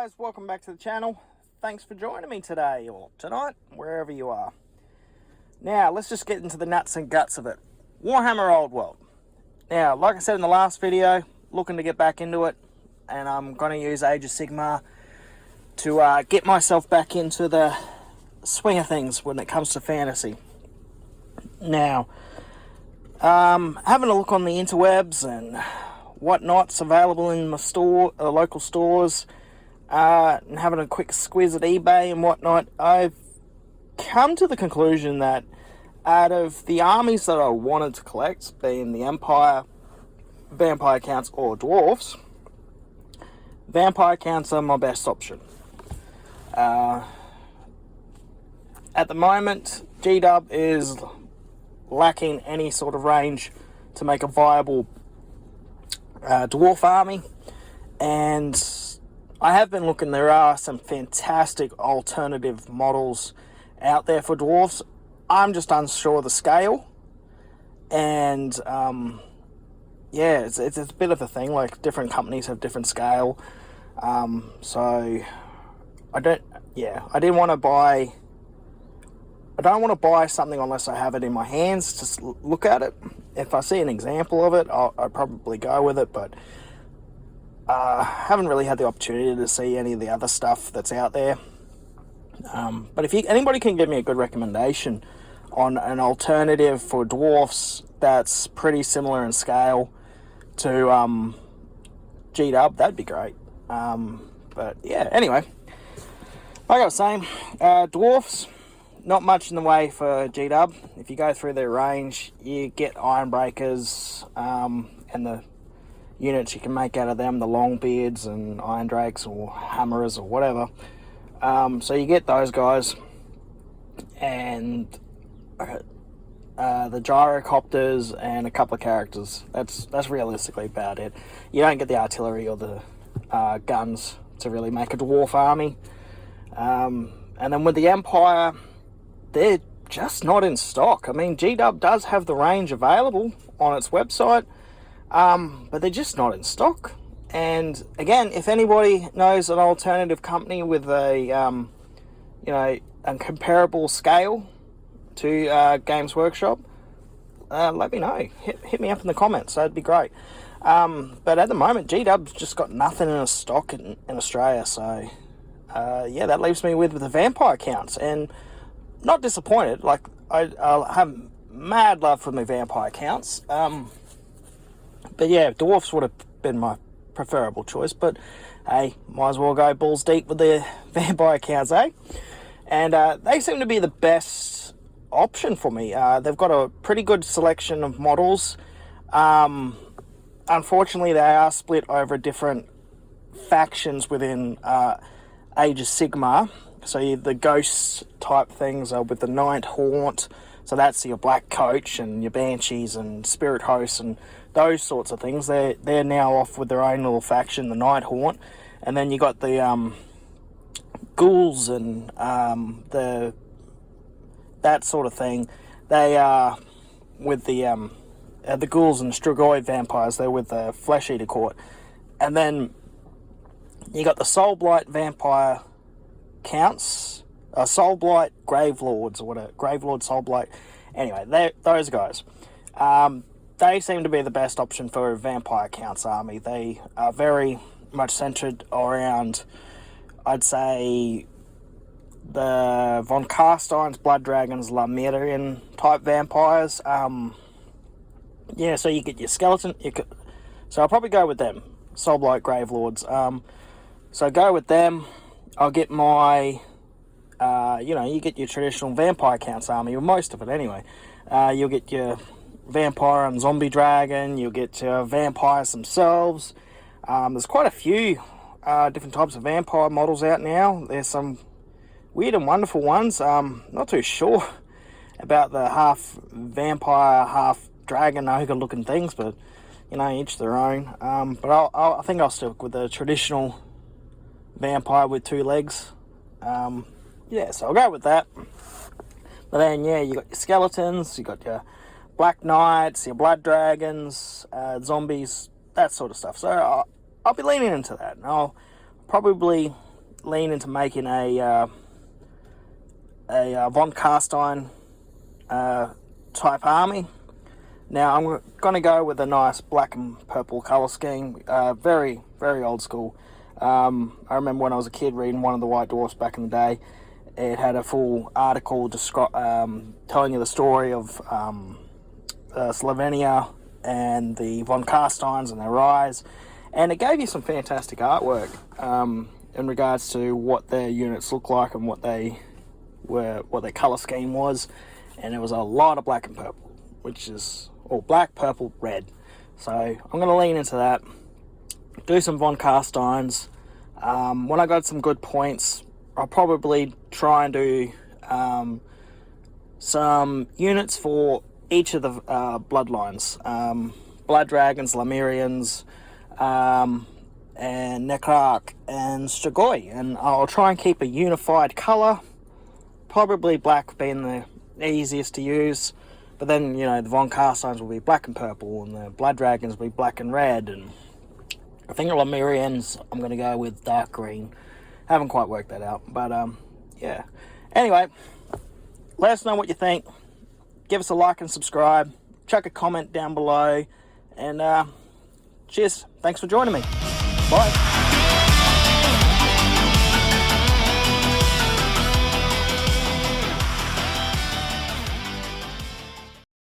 guys, welcome back to the channel. Thanks for joining me today or tonight, wherever you are. Now, let's just get into the nuts and guts of it. Warhammer Old World. Now, like I said in the last video, looking to get back into it, and I'm going to use Age of Sigmar to get myself back into the swing of things when it comes to fantasy. Now, having a look on the interwebs and whatnot's available in my store, local stores, and having a quick squiz at eBay and whatnot, I've come to the conclusion that out of the armies that I wanted to collect, being the Empire, Vampire Counts, or Dwarfs, Vampire Counts are my best option. At the moment, G-Dub is lacking any sort of range to make a viable dwarf army, and I have been looking. There are some fantastic alternative models out there for dwarfs. I'm just unsure of the scale, and yeah, it's a bit of a thing. Like, different companies have different scale, so I don't want to buy something unless I have it in my hands to look at it. If I see an example of it, I'll probably go with it, but haven't really had the opportunity to see any of the other stuff that's out there. But if anybody can give me a good recommendation on an alternative for dwarfs that's pretty similar in scale to G-Dub, that'd be great. But yeah, anyway, like I was saying, dwarfs, not much in the way for G-Dub. If you go through their range, you get Ironbreakers, and the units you can make out of them, the Longbeards and Iron Drakes or Hammerers or whatever. So you get those guys, and the Gyrocopters and a couple of characters. That's realistically about it. You don't get the artillery or the guns to really make a dwarf army. And then with the Empire, they're just not in stock. I mean, G-Dub does have the range available on its website, but they're just not in stock. And again, if anybody knows an alternative company with a a comparable scale to Games Workshop, let me know. Hit me up in the comments. That'd be great. But at the moment, G-Dub's just got nothing in stock in Australia. So yeah, that leaves me with the Vampire Counts, and not disappointed. Like, I'll have mad love for my Vampire Counts. But yeah, Dwarfs would have been my preferable choice. But hey, might as well go balls deep with the Vampire Counts, eh? And they seem to be the best option for me. They've got a pretty good selection of models. Unfortunately, they are split over different factions within Age of Sigmar. So the ghost type things are with the Night Haunt. So that's your Black Coach and your Banshees and Spirit Hosts and those sorts of things. They're now off with their own little faction, the Night Haunt. And then you got the ghouls and that sort of thing. They are with the ghouls and Strigoi vampires. They're with the Flesh Eater Court. And then you got the Soulblight Vampire Counts, Soulblight Gravelords, or whatever, Gravelord Soulblight. Anyway, those guys. They seem to be the best option for a Vampire Counts army. They are very much centered around, I'd say, the Von Carstein's Blood Dragons, Lamirian type vampires. Yeah, so you get your skeleton. So I'll probably go with them, Soulblight Gravelords. So go with them. I'll get my, you get your traditional Vampire Counts army, or most of it anyway. You'll get your Vampire and Zombie Dragon, you'll get your vampires themselves. There's quite a few different types of vampire models out now. There's some weird and wonderful ones. Not too sure about the half vampire, half dragon ogre looking things, but each their own. But I think I'll stick with the traditional vampire with two legs. Yeah, so I'll go with that. But then, yeah, you got your skeletons, you got your Black Knights, your Blood Dragons, zombies, that sort of stuff. So I'll be leaning into that, and I'll probably lean into making a von Carstein type army. Now I'm going to go with a nice black and purple colour scheme, very, very old school. I remember when I was a kid reading one of the White Dwarfs back in the day. It had a full article telling you the story of Slovenia and the von Carsteins and their rise, and it gave you some fantastic artwork in regards to what their units look like and what their colour scheme was. And it was a lot of black and purple, which is all black, purple, red. So I'm going to lean into that, do some von Carsteins. When I got some good points, I'll probably try and do some units for each of the bloodlines. Blood Dragons, Lemurians, and Necrarch and Strigoi. And I'll try and keep a unified colour, probably black being the easiest to use. But then, you know, the von Carsteins will be black and purple, and the Blood Dragons will be black and red, and I think the Lemurians I'm going to go with dark green. Haven't quite worked that out, but yeah. Anyway, let us know what you think. Give us a like and subscribe. Chuck a comment down below, and cheers. Thanks for joining me. Bye.